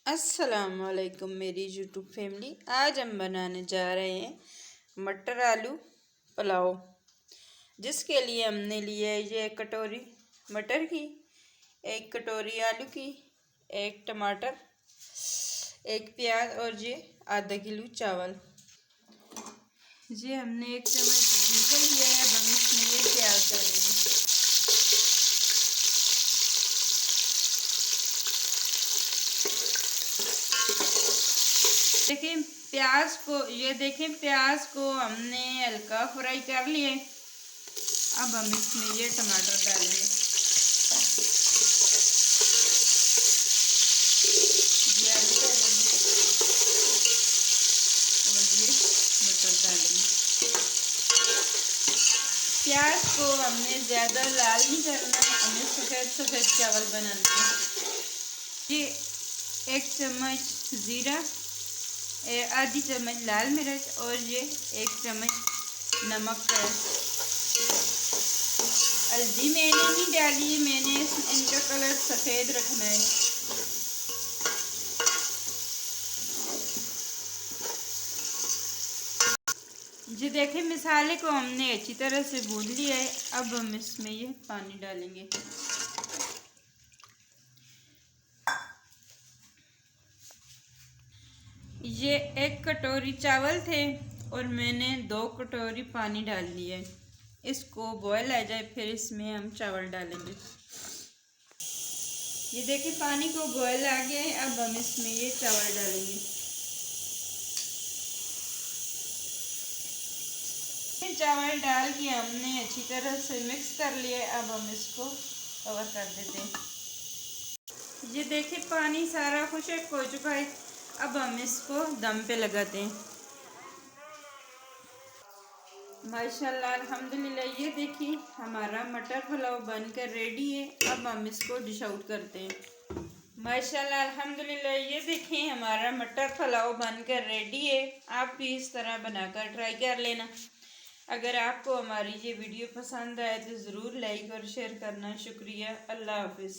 अस्सलामुअलैकुम मेरी YouTube family. आज हम बनाने जा रहे हैं मटर आलू पुलाव, जिसके लिए हमने लिया है ये 1 कटोरी मटर की, 1 कटोरी आलू की, 1 टमाटर, 1 प्याज और ये आधा किलो चावल। ये हमने 1 चम्मच जीरा लिया है। अब हम इसमें ये प्याज डालेंगे। देखें प्याज को हमने हल्का फ्राई कर लिए। अब हम इसमें ये टमाटर डालेंगे, ये आलू डालेंगे और ये मटर डालेंगे। प्याज को हमने ज़्यादा लाल नहीं करना, हमें सफ़ेद सफ़ेद चावल बनाने हैं। ये 1 चम्मच ज़ीरा, आधी चम्मच लाल मिर्च और ये 1 चम्मच नमक है। हल्दी मैंने नहीं डाली, मैंने इनका कलर सफ़ेद रखना है। जी देखें, मसाले को हमने अच्छी तरह से भून लिया है। अब हम इसमें ये पानी डालेंगे। ये 1 कटोरी चावल थे और मैंने 2 कटोरी पानी डाल दिया है। इसको बॉयल आ जाए फिर इसमें हम चावल डालेंगे। ये देखिए पानी को बॉयल आ गया है। अब हम इसमें ये चावल डालेंगे। चावल डाल के हमने अच्छी तरह से मिक्स कर लिया है। अब हम इसको कवर कर देते हैं। ये देखिए पानी सारा खुश्क हो चुका है। अब हम इसको दम पे लगाते हैं। माशाल्लाह अल्हम्दुलिल्लाह, ये देखिए हमारा मटर पुलाव बनकर रेडी है। अब हम इसको डिश आउट करते हैं। माशाल्लाह अल्हम्दुलिल्लाह, ये देखें हमारा मटर पुलाव बनकर रेडी है। आप भी इस तरह बनाकर ट्राई कर लेना। अगर आपको हमारी ये वीडियो पसंद आए तो ज़रूर लाइक और शेयर करना। शुक्रिया। अल्लाह हाफिज़।